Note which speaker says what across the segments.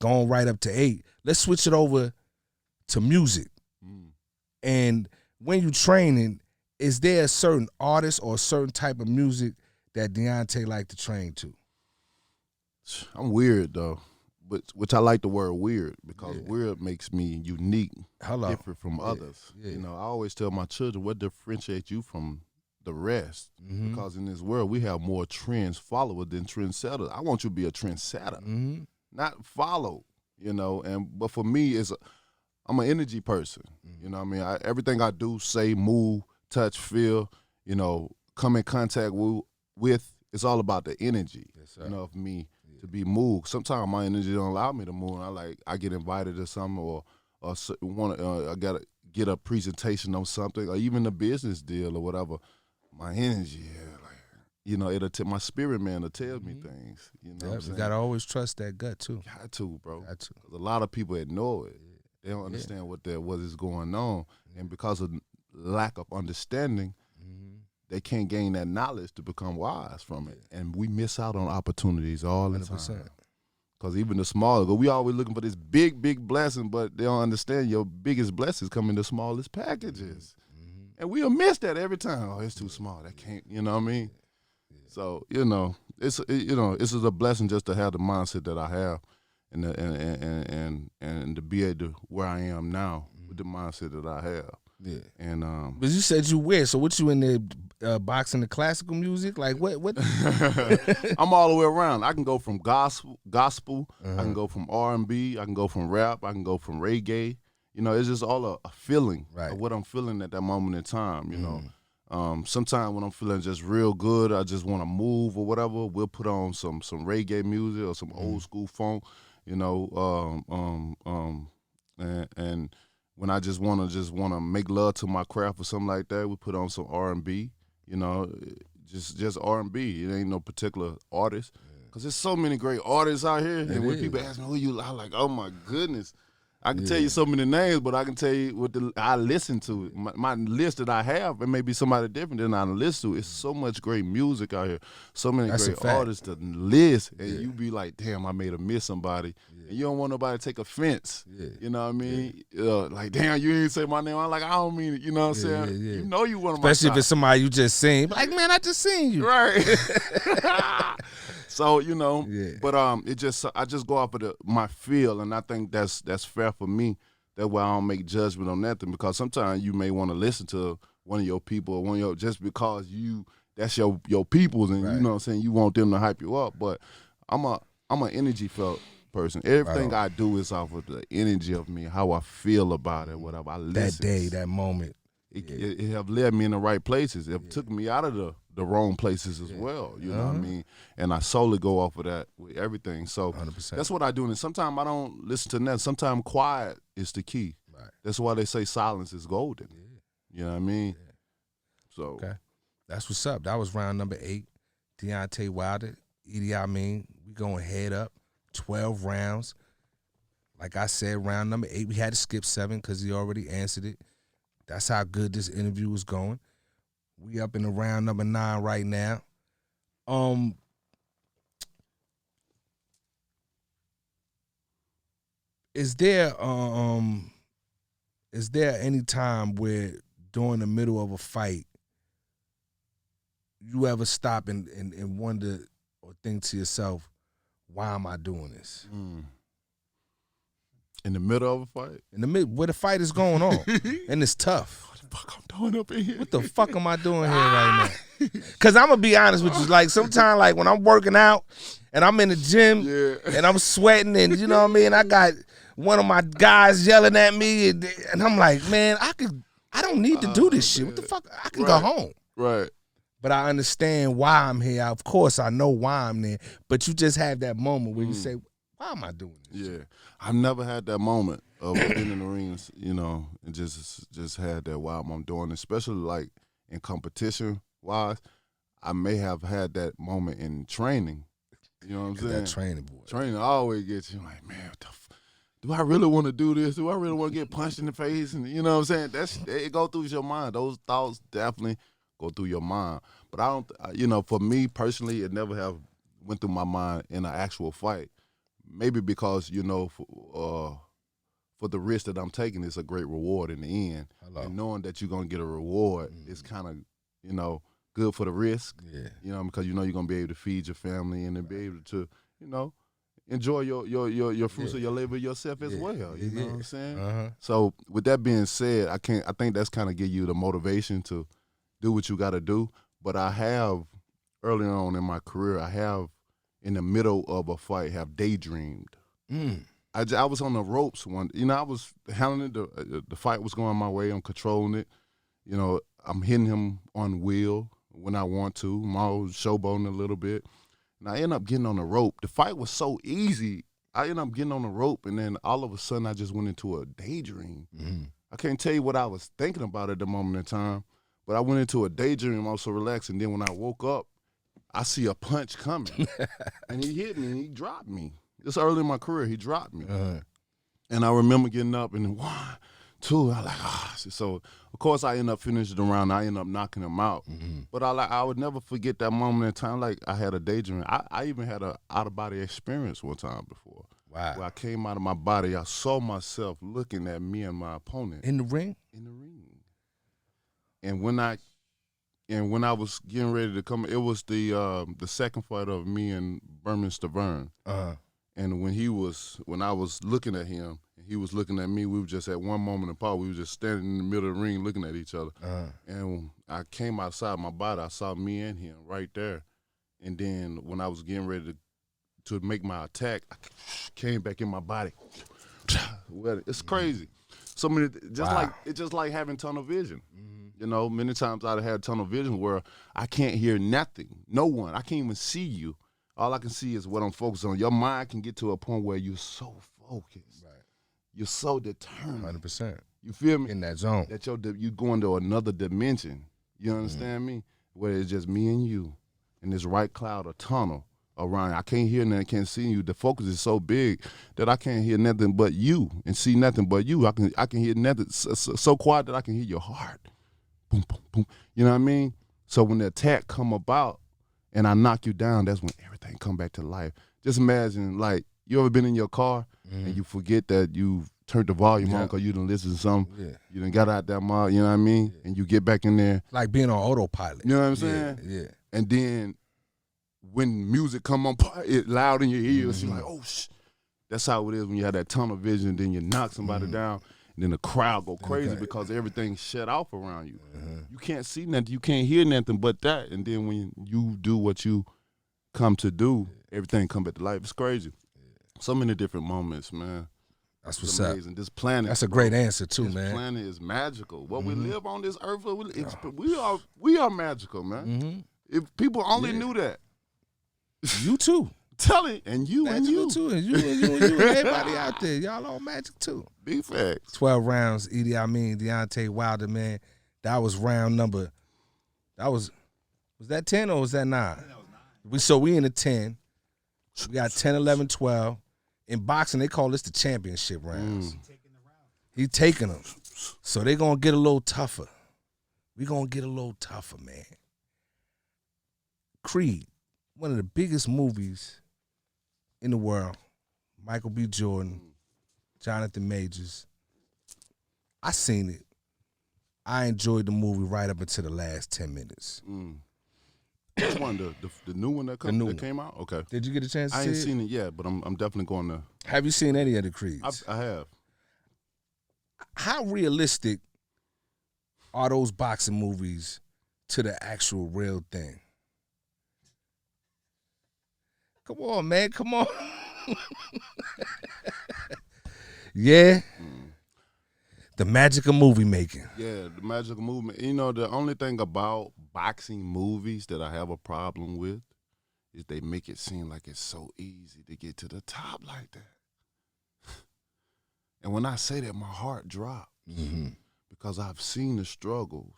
Speaker 1: going right up to 8. Let's switch it over to music. And when you training, is there a certain artist or a certain type of music that Deontay like to train to?
Speaker 2: I'm weird though, but which I like the word weird because weird makes me unique, different from others. Yeah. You know, I always tell my children what differentiates you from the rest, because in this world we have more trends followers than trendsetters. I want you to be a trendsetter, not follow. You know, but for me, I'm an energy person. You know what I mean? Everything I do, say, move, touch, feel, you know, come in contact with, it's all about the energy, you know, of me to be moved. Sometimes my energy don't allow me to move. I get invited to something or I gotta get a presentation on something or even a business deal or whatever. My energy, you know, my spirit man will tell me things. You know what I'm saying?
Speaker 1: You gotta always trust that gut too.
Speaker 2: Got to, bro. Got to. 'Cause a lot of people ignore it. They don't understand what is going on, and because of lack of understanding, they can't gain that knowledge to become wise from it, and we miss out on opportunities all the
Speaker 1: 100%.
Speaker 2: time. Because even the smaller, we always looking for this big blessing, but they don't understand your biggest blessings come in the smallest packages, and we'll miss that every time. Oh, it's too small. That can't. You know what I mean? So you know, it's a blessing just to have the mindset that I have. And to be able to where I am now with the mindset that I have. Yeah. And
Speaker 1: but you said you weird. So what you in there boxing the classical music? Like what?
Speaker 2: I'm all the way around. I can go from gospel. I can go from R&B. I can go from rap. I can go from reggae. You know, it's just all a feeling of what I'm feeling at that moment in time. You know, sometimes when I'm feeling just real good, I just want to move or whatever. We'll put on some reggae music or some old school funk. You know, and when I just wanna make love to my craft or something like that, we put on some R&B. You know, just R&B. It ain't no particular artist, cause there's so many great artists out here. And when people ask me who you, I'm like, oh my goodness. I can tell you so many names, but I can tell you what I listen to. My list that I have, it may be somebody different than I listen to. It's so much great music out here, so many great artists to list, and you be like, damn, I may have missed somebody. And you don't want nobody to take offense. You know what I mean? Like, damn, you ain't say my name. I'm like, I don't mean it. You know what I'm saying? You know you one of my
Speaker 1: Especially if it's somebody you just seen. Like, man, I just seen you.
Speaker 2: Right. So, you know, but I just go off of my feel, and I think that's fair for me. That way I don't make judgment on nothing, because sometimes you may want to listen to one of your people or just because that's your peoples, and you know what I'm saying, you want them to hype you up. But I'm an energy felt person. Everything I do is off of the energy of me, how I feel about it, whatever. I listen.
Speaker 1: That day, that moment.
Speaker 2: It have led me in the right places. It took me out of the wrong places as well. You know what I mean? And I solely go off of that with everything. So
Speaker 1: 100%.
Speaker 2: That's what I do. And sometimes I don't listen to nothing. Sometimes quiet is the key. Right. That's why they say silence is golden. You know what I mean? So
Speaker 1: that's what's up. That was round number 8. Deontay Wilder, Idi Amin. We going head up. 12 rounds. Like I said, round number 8, we had to skip 7 because he already answered it. That's how good this interview was going. We up in the round number 9 right now. Is there any time where during the middle of a fight you ever stop and wonder or think to yourself, why am I doing this?
Speaker 2: In the middle of a fight?
Speaker 1: In the middle, where the fight is going on. And it's tough.
Speaker 2: What the fuck I'm doing up in here?
Speaker 1: What the fuck am I doing here right now? Because I'm going to be honest with you. Like, sometimes, like, when I'm working out and I'm in the gym and I'm sweating and, you know what I mean, I got one of my guys yelling at me and I'm like, man, I don't need to do this shit. What the fuck? I can go home.
Speaker 2: Right.
Speaker 1: But I understand why I'm here. Of course, I know why I'm there. But you just have that moment where you say, why am I doing this?
Speaker 2: Yeah. I've never had that moment of being in the rings, you know, and just had that while I'm doing it, especially like in competition wise. I may have had that moment in training. You know what I'm saying?
Speaker 1: That training, boy.
Speaker 2: Training always gets you like, man, what the do I really want to do this? Do I really want to get punched in the face? And you know what I'm saying? It go through your mind. Those thoughts definitely go through your mind. But I don't, you know, for me personally, it never have went through my mind in an actual fight. maybe because, you know, for the risk that I'm taking, it's a great reward in the end. And knowing that you're going to get a reward is kind of, you know, good for the risk.
Speaker 1: Yeah.
Speaker 2: You know, because you know you're going to be able to feed your family and then be able to, you know, enjoy your fruits of your labor yourself as well. You know what I'm saying? So with that being said, I think that's kind of give you the motivation to do what you got to do. But I have, early on in my career, in the middle of a fight, have daydreamed. I was on the ropes one. You know, I was handling it. The fight was going my way. I'm controlling it. You know, I'm hitting him on will when I want to. I'm always showboating a little bit. And I end up getting on the rope. The fight was so easy. I end up getting on the rope, and then all of a sudden I just went into a daydream. I can't tell you what I was thinking about at the moment in time, but I went into a daydream. I was so relaxed, and then when I woke up, I see a punch coming, and he hit me, and he dropped me. It's early in my career. He dropped me. And I remember getting up and then 1, 2, I was like, So, of course, I end up finishing the round. I end up knocking him out. But I would never forget that moment in time. Like, I had a daydream. I even had an out-of-body experience one time before.
Speaker 1: Wow.
Speaker 2: Where I came out of my body. I saw myself looking at me and my opponent.
Speaker 1: In the ring?
Speaker 2: In the ring. And when I was getting ready to come, it was the second fight of me and Berman Stavern. And when I was looking at him, and he was looking at me, we were just at one moment apart. We were just standing in the middle of the ring looking at each other. And when I came outside my body, I saw me and him right there. And then when I was getting ready to make my attack, I came back in my body. Well, it's crazy. So many, it's just like having tunnel vision. You know, many times I've had tunnel vision where I can't hear nothing, no one. I can't even see you. All I can see is what I'm focused on. Your mind can get to a point where you're so focused. Right. You're so determined.
Speaker 1: 100%.
Speaker 2: You feel me?
Speaker 1: In that zone.
Speaker 2: That you going to another dimension. You understand me? Where it's just me and you in this right cloud or tunnel around. I can't hear nothing, can't see you. The focus is so big that I can't hear nothing but you and see nothing but you. I can hear nothing so quiet that I can hear your heart. Boom, boom, boom. You know what I mean? So when the attack come about, and I knock you down, that's when everything come back to life. Just imagine, like, you ever been in your car and you forget that you turned the volume on because you done listened to something. You done got out that mile, you know what I mean? And you get back in there.
Speaker 1: Like being on autopilot.
Speaker 2: You know what I'm saying?
Speaker 1: Yeah.
Speaker 2: And then when music come on, it loud in your ears, you're like, oh, that's how it is when you have that tunnel vision, then you knock somebody down. And then the crowd go crazy because everything's shut off around you. You can't see nothing. You can't hear nothing but that. And then when you do what you come to do, everything come back to life. It's crazy. So many different moments, man.
Speaker 1: That's what's up.
Speaker 2: This planet.
Speaker 1: That's a great answer too, man.
Speaker 2: This planet is magical. What we live on this earth, we are magical, man. If people only knew that.
Speaker 1: You too.
Speaker 2: Tell it, and you
Speaker 1: and you too, and you and everybody out there, y'all all magic too.
Speaker 2: Big facts.
Speaker 1: 12 rounds, Deontay Wilder, man. That was round number. Was that 10 or was that 9?
Speaker 3: That was
Speaker 1: 9. We in the 10. We got 10, 11, 12. In boxing, they call this the championship rounds. He taking them, so they gonna get a little tougher. We gonna get a little tougher, man. Creed, one of the biggest movies in the world. Michael B. Jordan, Jonathan Majors. I seen it. I enjoyed the movie right up until the last 10 minutes.
Speaker 2: Which one? The new one that came out? Okay.
Speaker 1: Did you get a chance to see it?
Speaker 2: I ain't seen it yet, but I'm definitely going to.
Speaker 1: Have you seen any of the Creeds?
Speaker 2: I have.
Speaker 1: How realistic are those boxing movies to the actual real thing? Come on, man. Come on. Yeah. The magic of movie making.
Speaker 2: Yeah, the magic of movement. You know, the only thing about boxing movies that I have a problem with is they make it seem like it's so easy to get to the top like that. And when I say that, my heart drops because I've seen the struggles.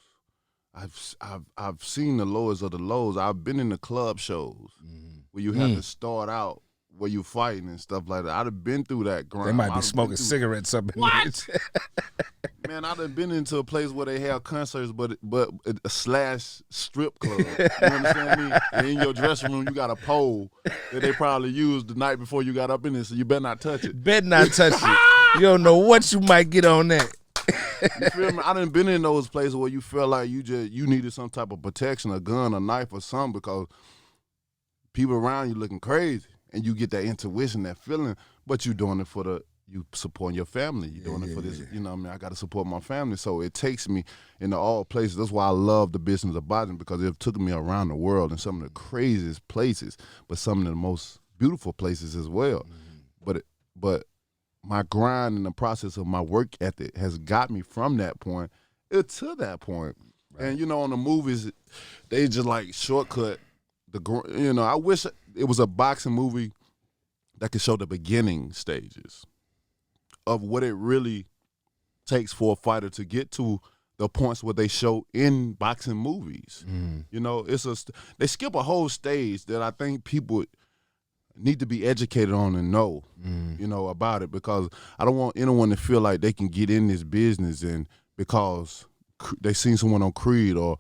Speaker 2: I've seen the lowest of the lows. I've been in the club shows where you have to start out where you fighting and stuff like that. I'd have been through that grind.
Speaker 1: They might be smoking cigarettes up in there.
Speaker 2: Man, I done been into a place where they have concerts, but a slash strip club. You understand me? And in your dressing room, you got a pole that they probably used the night before you got up in there, so you better not touch it.
Speaker 1: Better not touch it. You don't know what you might get on that.
Speaker 2: You feel me? I done been in those places where you feel like you needed some type of protection, a gun, a knife, or something, because people around you looking crazy, and you get that intuition, that feeling, but you doing it for you supporting your family. You doing it for this, you know what I mean? I got to support my family. So it takes me into all places. That's why I love the business of boxing, because it took me around the world in some of the craziest places, but some of the most beautiful places as well. But my grind and the process of my work ethic has got me from that point to that point. Right. And, you know, on the movies, they just like shortcut. I wish it was a boxing movie that could show the beginning stages of what it really takes for a fighter to get to the points where they show in boxing movies. You know, they skip a whole stage that I think people need to be educated on and know, you know, about it, because I don't want anyone to feel like they can get in this business and because they seen someone on Creed or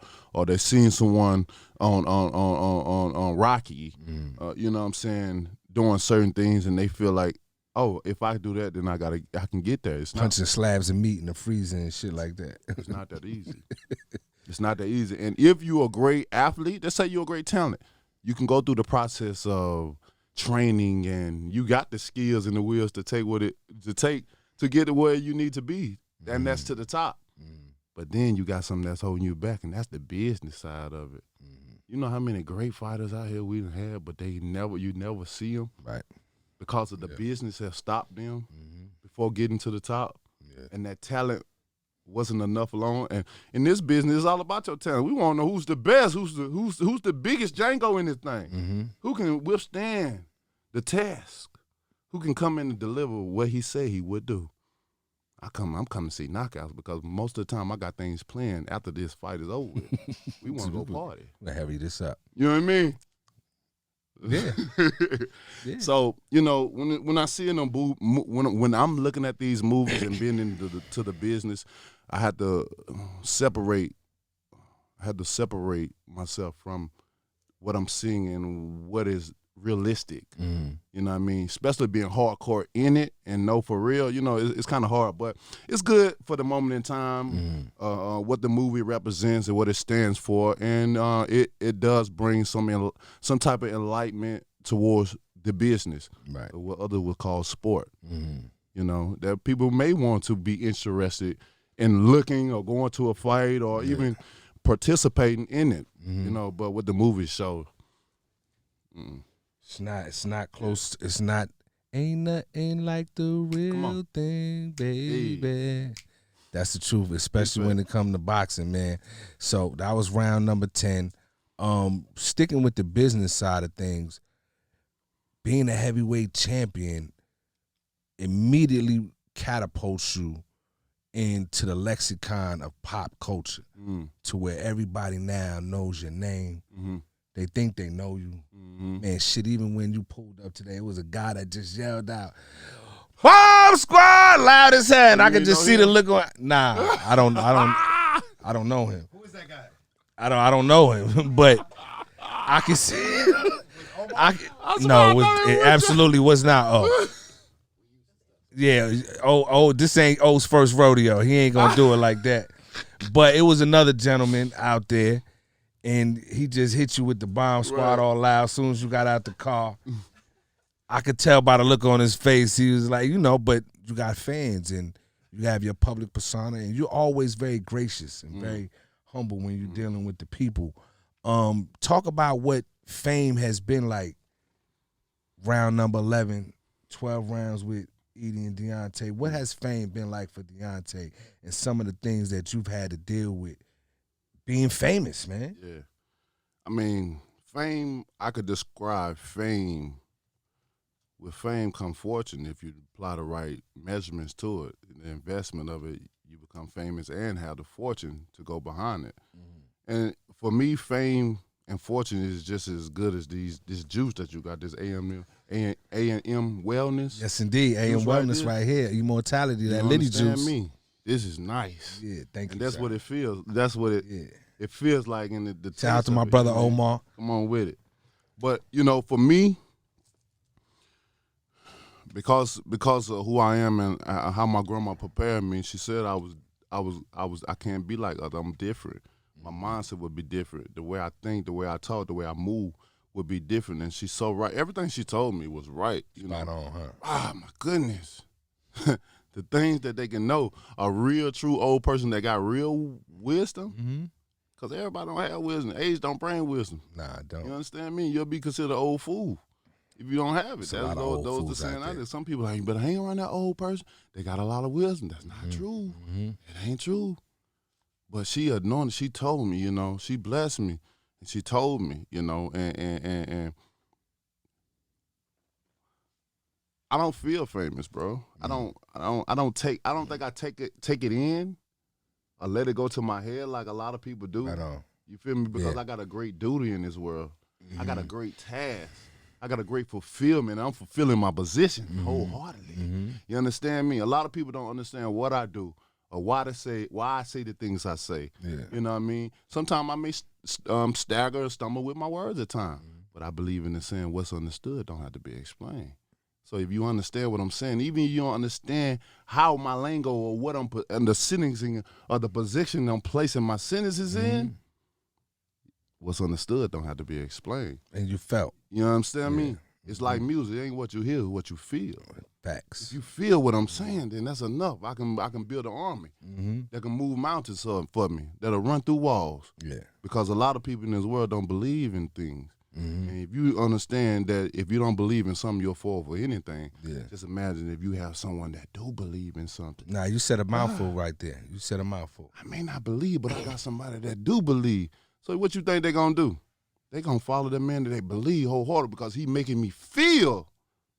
Speaker 2: they seen someone on Rocky, you know what I'm saying, doing certain things, and they feel like, oh, if I do that, then I can get there. It's
Speaker 1: punching slabs of meat in the freezer and shit like that.
Speaker 2: It's not that easy. It's not that easy. And if you're a great athlete, let's say you're a great talent, you can go through the process of training, and you got the skills and the wills to take to get to where you need to be, and that's to the top. But then you got something that's holding you back, and that's the business side of it. You know how many great fighters out here we have, but you never see them,
Speaker 1: right?
Speaker 2: Because of the business has stopped them before getting to the top, and that talent wasn't enough alone. And in this business, it's all about your talent. We want to know who's the best, who's the biggest Django in this thing, who can withstand the task, who can come in and deliver what he said he would do. I'm coming to see knockouts, because most of the time I got things planned after this fight is over with. We want to go party.
Speaker 1: We'll heavy this up.
Speaker 2: You know what I mean?
Speaker 1: Yeah.
Speaker 2: So, you know, when I see them, when I'm looking at these movies and being into the business, I had to separate myself from what I'm seeing and what is realistic. You know what I mean? Especially being hardcore in it and know for real, you know, it's kind of hard, but it's good for the moment in time, what the movie represents and what it stands for, and it does bring some type of enlightenment towards the business,
Speaker 1: right?
Speaker 2: What others would call sport. You know, that people may want to be interested in looking or going to a fight or even participating in it, you know, but what the movies show.
Speaker 1: It's not close. It's not. Ain't nothing like the real thing, baby. Hey. That's the truth, especially when it comes to boxing, man. So that was round number 10. Sticking with the business side of things, being a heavyweight champion immediately catapults you into the lexicon of pop culture, to where everybody now knows your name. They think they know you. Man, shit, even when you pulled up today, it was a guy that just yelled out, "Bomb Squad!" loud as hell. And I could just see the look on. Nah, I don't know him.
Speaker 3: Who is that guy?
Speaker 1: I don't know him, but I can see. It absolutely was not. Yeah. This ain't O's first rodeo. He ain't gonna do it like that. But it was another gentleman out there, and he just hit you with the Bomb Squad all loud as soon as you got out the car. I could tell by the look on his face, he was like, you know, but you got fans and you have your public persona, and you're always very gracious and very humble when you're dealing with the people. Talk about what fame has been like. Round number 11, 12 rounds with Edie and Deontay. What has fame been like for Deontay and some of the things that you've had to deal with being famous, man?
Speaker 2: Yeah. I mean, fame, I could describe fame. With fame come fortune if you apply the right measurements to it. The investment of it, you become famous and have the fortune to go behind it. And for me, fame and fortune is just as good as this juice that you got, this A&M Wellness.
Speaker 1: Yes, indeed. A&M Wellness right here. Immortality, that Liddy juice.
Speaker 2: Me? this is nice.
Speaker 1: Yeah, thank you.
Speaker 2: And that's
Speaker 1: sir.
Speaker 2: what it feels. That's what it feels like in the
Speaker 1: Shout out to my brother Omar.
Speaker 2: Come on with it. But for me, because of who I am and how my grandma prepared me, she said I can't be like others. I'm different. My mindset would be different. The way I think, the way I talk, the way I move would be different. And she's so right. Everything she told me was right.
Speaker 1: Spot on her.
Speaker 2: Ah, my goodness. The things that they can know. A real, true old person that got real wisdom. Because everybody don't have wisdom. Age don't bring wisdom.
Speaker 1: Nah, I don't.
Speaker 2: You understand me? You'll be considered an old fool if you don't have it.
Speaker 1: That's
Speaker 2: those the saying out there. Some people like, you better hang around that old person. They got a lot of wisdom. That's not true. It ain't true. But she anointed. She told me, she blessed me. And she told me, and I don't feel famous, bro. I don't think I take it in. I let it go to my head like a lot of people do.
Speaker 1: Right on.
Speaker 2: You feel me? Because I got a great duty in this world. I got a great task. I got a great fulfillment. I'm fulfilling my position wholeheartedly. You understand me? A lot of people don't understand what I do or why I say the things I say.
Speaker 1: Yeah.
Speaker 2: You know what I mean? Sometimes I may stagger or stumble with my words at times. But I believe in the saying, what's understood don't have to be explained. So if you understand what I'm saying, even if you don't understand how my lingo or what I'm and the sentencing or the position I'm placing my sentences in, what's understood don't have to be explained.
Speaker 1: And you felt.
Speaker 2: You know what I'm saying? I mean, it's like music. It ain't what you hear, it's what you feel.
Speaker 1: Facts.
Speaker 2: If you feel what I'm saying, then that's enough. I can build an army that can move mountains for me, that'll run through walls. Yeah. Because a lot of people in this world don't believe in things. And if you understand that if you don't believe in something, you'll fall for anything. Yeah. Just imagine if you have someone that do believe in something.
Speaker 1: Nah, you said a mouthful right there. You said a mouthful.
Speaker 2: I may not believe, but I got somebody that do believe. So what you think they gonna do? They gonna follow the man that they believe wholeheartedly because he making me feel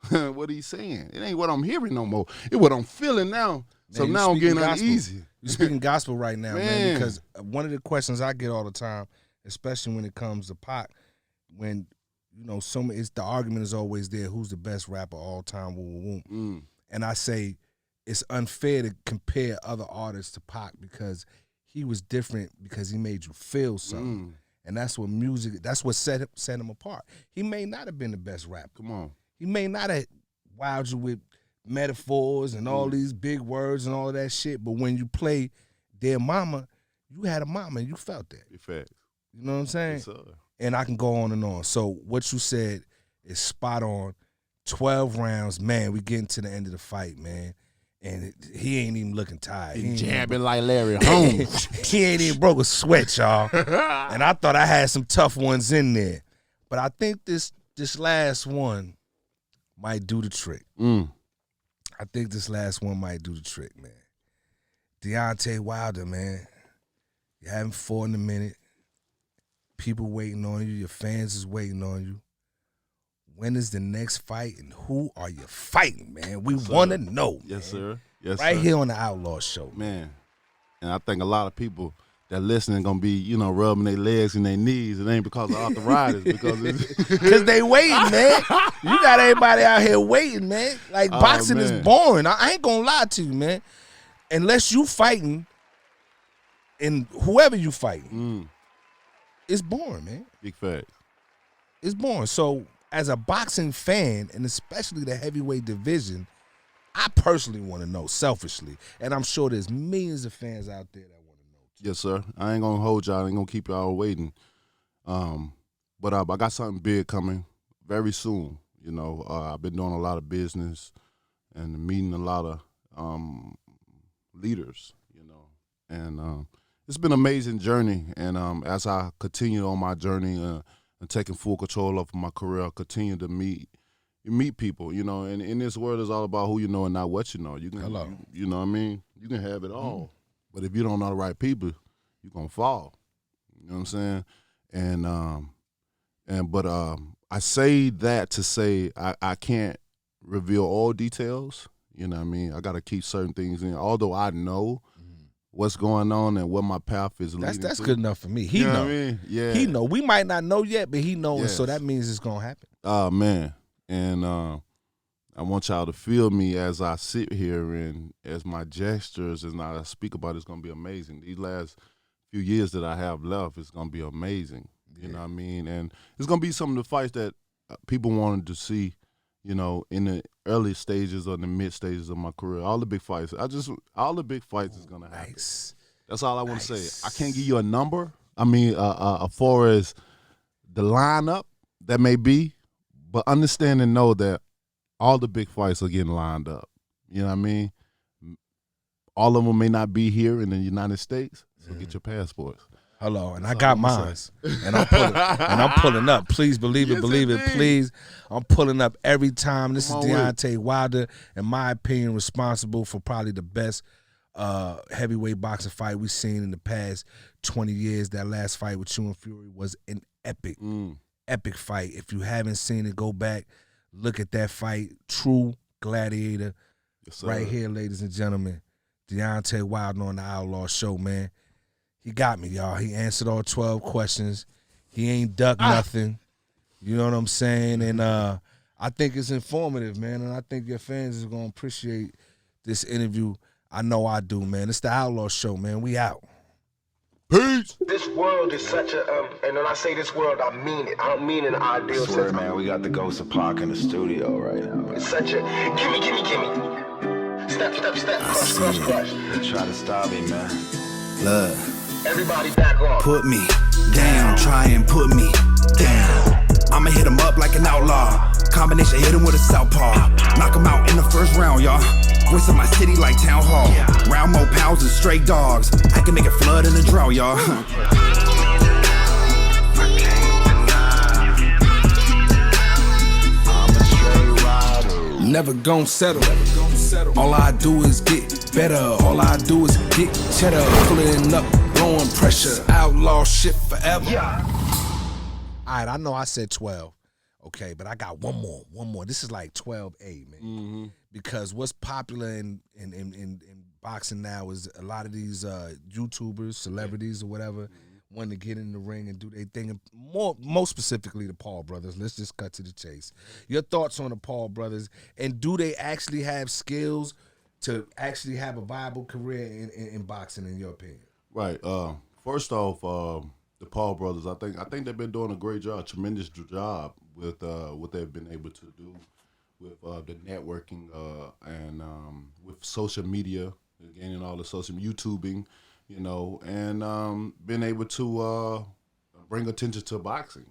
Speaker 2: what he's saying. It ain't what I'm hearing no more. It's what I'm feeling now. So
Speaker 1: man,
Speaker 2: now I'm getting uneasy.
Speaker 1: You're speaking gospel right now, man, because one of the questions I get all the time, especially when it comes to Pac, when it's the argument is always there, who's the best rapper all time, and I say it's unfair to compare other artists to Pac because he was different because he made you feel something. And that's what set him apart. He may not have been the best rapper.
Speaker 2: Come on.
Speaker 1: He may not have wowed you with metaphors and all these big words and all of that shit, but when you play Dear Mama, you had a mama and you felt that.
Speaker 2: Facts.
Speaker 1: You know what I'm saying?
Speaker 2: Yes, sir.
Speaker 1: And I can go on and on. So what you said is spot on. 12 rounds, man, we getting to the end of the fight, man. And he ain't even looking tired.
Speaker 2: He jabbing like Larry Holmes.
Speaker 1: He ain't even broke a sweat, y'all. And I thought I had some tough ones in there. But I think this last one might do the trick. I think this last one might do the trick, man. Deontay Wilder, man. You haven't fought in a minute. People waiting on you. Your fans is waiting on you. When is the next fight, and who are you fighting, man? We want to know.
Speaker 2: Yes,
Speaker 1: man.
Speaker 2: sir. Yes,
Speaker 1: right
Speaker 2: sir.
Speaker 1: here on the Outlaw Show,
Speaker 2: man. And I think a lot of people that listening gonna be, rubbing their legs and their knees. It ain't because of arthritis, because
Speaker 1: they waiting, man. You got everybody out here waiting, man. Like boxing is boring. I ain't gonna lie to you, man. Unless you fighting, and whoever you fighting. It's boring, man.
Speaker 2: Big facts.
Speaker 1: It's boring. So, as a boxing fan, and especially the heavyweight division, I personally want to know, selfishly, and I'm sure there's millions of fans out there that want to know too.
Speaker 2: Yes, sir. I ain't gonna hold y'all. I ain't gonna keep y'all waiting. But I got something big coming very soon. I've been doing a lot of business and meeting a lot of leaders. And it's been an amazing journey, and as I continue on my journey and taking full control of my career, I continue to meet people, and in this world it's all about who you know and not what you know. You can, you know what I mean? You can have it all, but if you don't know the right people, you're gonna fall. You know what I'm saying? But I say that to say I can't reveal all details. You know what I mean? I gotta keep certain things in, although I know what's going on and what my path is leading
Speaker 1: That's
Speaker 2: to.
Speaker 1: good enough for me. He know.
Speaker 2: What I mean? Yeah.
Speaker 1: He know. We might not know yet, but he knows, so that means it's gonna happen.
Speaker 2: Oh man. And I want y'all to feel me as I sit here and as my gestures and I speak about it's going to be amazing. These last few years that I have left, it's going to be amazing. You know what I mean? And it's going to be some of the fights that people wanted to see, you know, in the early stages or the mid stages of my career. All the big fights. All the big fights is going to happen. Nice. That's all I want to say. I can't give you a number. I mean, as far as the lineup that may be, but understand and know that all the big fights are getting lined up. You know what I mean? All of them may not be here in the United States, so get your passports.
Speaker 1: Hello, and I got mine, and I'm pulling up. Please believe it, believe it, please. I'm pulling up every time. This is Deontay Wilder, in my opinion, responsible for probably the best heavyweight boxing fight we've seen in the past 20 years. That last fight with you and Fury was an epic fight. If you haven't seen it, go back, look at that fight. True gladiator, right here, ladies and gentlemen. Deontay Wilder on the Outlaw Show, man. He got me, y'all. He answered all 12 questions. He ain't ducked nothing. You know what I'm saying? And I think it's informative, man. And I think your fans is going to appreciate this interview. I know I do, man. It's the Outlaw Show, man. We out.
Speaker 2: Peace.
Speaker 3: This world is such a, and when I say this world, I mean it. I don't mean an ideal sense. I swear, man, we got the ghost of Pac in the studio right now. It's such a, gimme. Step, crush. They try to stop me, man.
Speaker 4: Look.
Speaker 3: Everybody back off.
Speaker 4: Put me down, try and put me down. I'ma hit him up like an outlaw. Combination, hit him with a southpaw. Knock him out in the first round, y'all. Voice of my city like town hall. Round more pounds than stray dogs. I can make it flood in a drought, y'all.
Speaker 1: Never gon' settle. All I do is get better. All I do is get cheddar. Pulling up, blowing pressure. Outlaw shit forever. All right, I know I said 12. Okay, but I got one more. This is like 12A, man. Mm-hmm. Because what's popular in boxing now is a lot of these YouTubers, celebrities or whatever, want to get in the ring and do their thing. And most specifically the Paul brothers. Let's just cut to the chase. Your thoughts on the Paul brothers, and do they actually have skills to actually have a viable career in boxing, in your opinion?
Speaker 2: Right. First off, the Paul brothers, I think they've been doing a great job, tremendous job with what they've been able to do with the networking and with social media, gaining all the social YouTubing, you know, and being able to bring attention to boxing,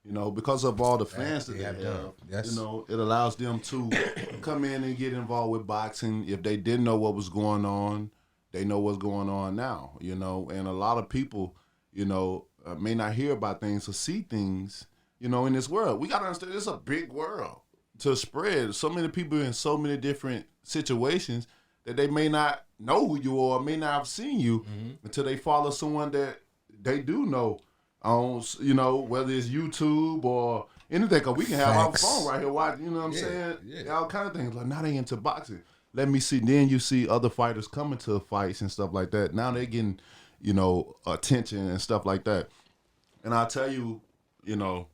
Speaker 2: you know, because of all the fans that they have. Yes. You know, it allows them to come in and get involved with boxing. If they didn't know what was going on, they know what's going on now, you know, and a lot of people, you know, may not hear about things or see things, you know, in this world. We got to understand it's a big world to spread. So many people in so many different situations that they may not know who you are, may not have seen you until they follow someone that they do know on, you know, whether it's YouTube or anything. Because we can have our phone right here watching, you know what I'm saying? Yeah. All kind of things. Like, now they into boxing. Let me see. Then you see other fighters coming to fights and stuff like that. Now they're getting, you know, attention and stuff like that. And I'll tell you, you know,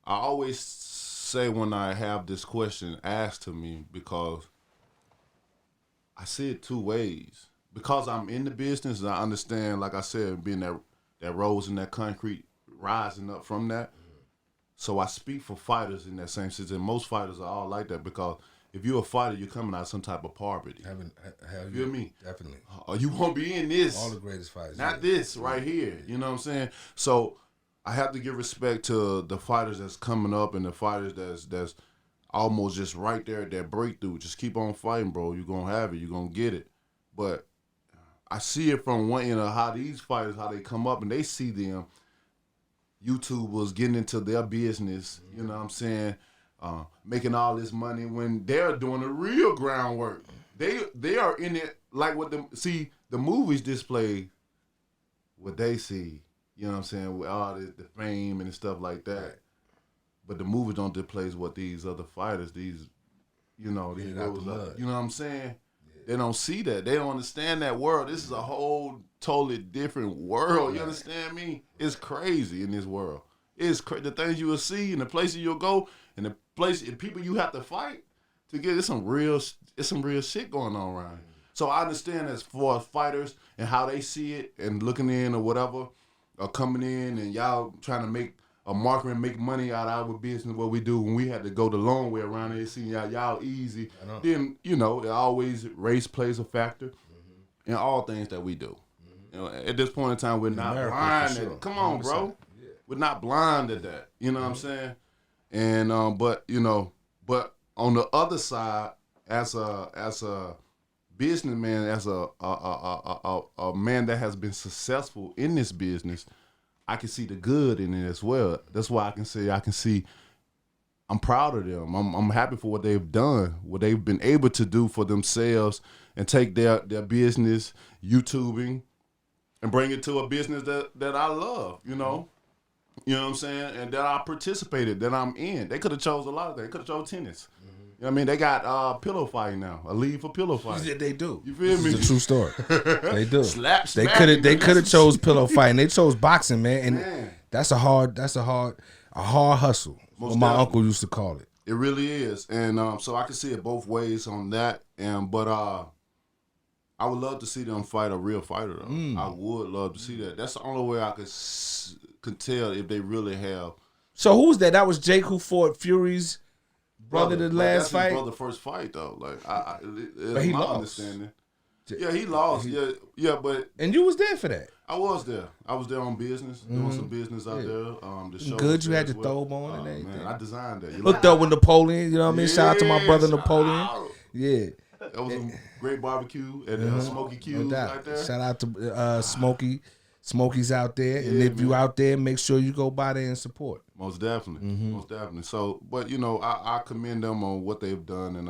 Speaker 2: I always say when I have this question asked to me, because I see it two ways. Because I'm in the business and I understand, like I said, being that rose in that concrete, rising up from that. So I speak for fighters in that same sense. And most fighters are all like that, because if you're a fighter, you're coming out of some type of poverty. You feel me?
Speaker 1: Definitely.
Speaker 2: You won't be in this.
Speaker 1: All the greatest fighters.
Speaker 2: Not this right here. You know what I'm saying? So I have to give respect to the fighters that's coming up and the fighters that's almost just right there at that breakthrough. Just keep on fighting, bro. You're going to have it. You're going to get it. But I see it from one end of how these fighters, how they come up and they see them YouTubers getting into their business, you know what I'm saying, making all this money when they're doing the real groundwork. They are in it like what the movies display what they see, you know what I'm saying, with all the fame and stuff like that. Right. But the movies don't display what these other fighters, these, you know, these girls, you know what I'm saying? Yeah. They don't see that. They don't understand that world. This is a whole totally different world. Right. You understand me? It's crazy in this world. It's the things you will see and the places you'll go and the people you have to fight. to get it's some real shit going on around here. So I understand as far as fighters and how they see it and looking in or whatever, or coming in and y'all trying to make a market and make money out of our business, what we do when we had to go the long way around here, seeing y'all easy. Then, it always race plays a factor in all things that we do. At this point in time, we're not blind. Sure. Come on, 100%. Bro. Yeah. We're not blind to that. You know what I'm saying? And but on the other side, as a businessman, as a man that has been successful in this business, I can see the good in it as well. That's why I can see I'm proud of them. I'm happy for what they've done, what they've been able to do for themselves and take their business, YouTubing, and bring it to a business that I love, You know what I'm saying? And that I participated, that I'm in. They could have chose a lot of things. They could have chose tennis. You know what I mean? They got pillow fighting now, a league for pillow fighting.
Speaker 1: Yeah, they do.
Speaker 2: You feel me?
Speaker 1: It's a true story. They do.
Speaker 2: They
Speaker 1: could have chose pillow fighting. They chose boxing, man. And that's a hard hustle. What my uncle used to call it.
Speaker 2: It really is. And so I can see it both ways on that. But I would love to see them fight a real fighter, though. I would love to see that. That's the only way I could tell if they really have.
Speaker 1: So who's that? That was Jake who fought Fury's brother the last fight?
Speaker 2: That's his brother's first fight, though.
Speaker 1: But he
Speaker 2: my
Speaker 1: lost.
Speaker 2: Understanding. Yeah, he lost. Yeah, but.
Speaker 1: And you was there for that.
Speaker 2: I was there. I was there on business, doing some business out there. The show
Speaker 1: good, you had your throw on and everything.
Speaker 2: Man, I designed that.
Speaker 1: Hooked up with Napoleon, you know what I mean? Shout out to my brother Napoleon. Yeah.
Speaker 2: That was a great barbecue at Smoky Q's right there.
Speaker 1: Shout out to Smokey's out there. And if you out there, make sure you go by there and support.
Speaker 2: Most definitely. Most definitely. So, but, I commend them on what they've done, and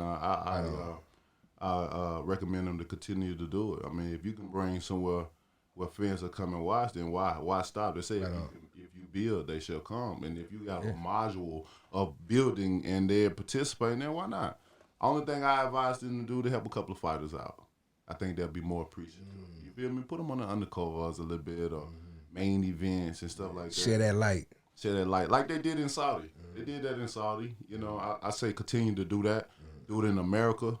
Speaker 2: I recommend them to continue to do it. I mean, if you can bring somewhere where fans are come and watch, then why stop? They say if you build, they shall come. And if you got a module of building and they're participating, then why not? Only thing I advise them to do to help a couple of fighters out. I think they'll be more appreciative. You feel me? Put them on the undercovers a little bit or main events and stuff like that.
Speaker 1: Share that light.
Speaker 2: Like they did in Saudi. They did that in Saudi. I say continue to do that. Do it in America.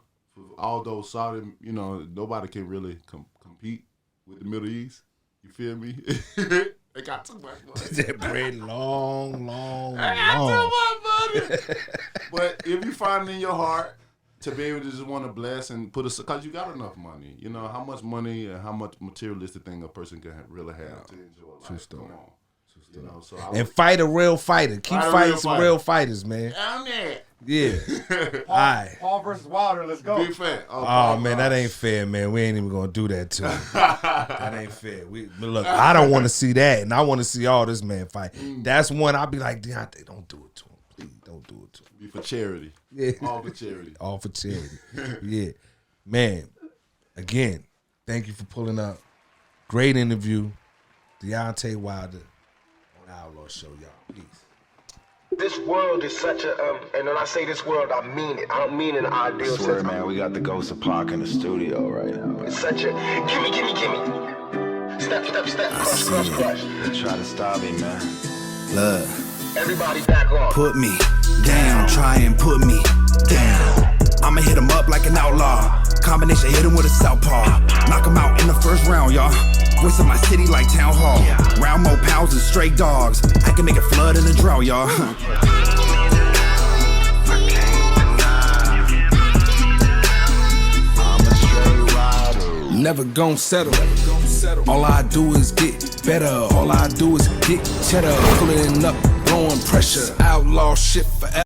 Speaker 2: Although Saudi, nobody can really compete with the Middle East. You feel me? They got too much money.
Speaker 1: That bread long.
Speaker 2: They got too much money. But if you find it in your heart to be able to just want to bless and because you got enough money. How much money and how much materialistic thing a person can really have to enjoy life.
Speaker 1: True story.
Speaker 2: Come on.
Speaker 1: And fight a real fighter. Keep fighting some real fighters, man.
Speaker 2: I'm there.
Speaker 1: Yeah. All right.
Speaker 5: Paul versus Wilder. Let's go.
Speaker 2: Be fair.
Speaker 1: Oh man, that ain't fair, man. We ain't even gonna do that to him. That ain't fair. But look, I don't want to see that, and I want to see all this man fight. That's one I'll be like, Deontay, don't do it to him. Please, don't do it to him.
Speaker 2: Be for charity.
Speaker 1: Yeah.
Speaker 2: All for charity.
Speaker 1: All for charity. Yeah. Man, again, thank you for pulling up. Great interview. Deontay Wilder on the Outlaw Show, y'all. Peace.
Speaker 3: This world is such a, and when I say this world, I mean it. I don't mean an ideal sense.
Speaker 6: Man, we got the ghost of Pac in the studio right now.
Speaker 3: It's such a, gimme. Step, crush.
Speaker 6: They try to stop me, man.
Speaker 4: Look.
Speaker 3: Everybody back off.
Speaker 4: Put me down, try and put me down. I'ma hit him up like an outlaw. Combination, hit him with a southpaw. Knock him out in the first round, y'all. Voice of my city like town hall. Round more pounds than stray dogs. I can make it flood in the drought, y'all. Never gon' settle. All I do is get better. All I do is get cheddar. Pulling up, blowing pressure. Outlaw shit forever.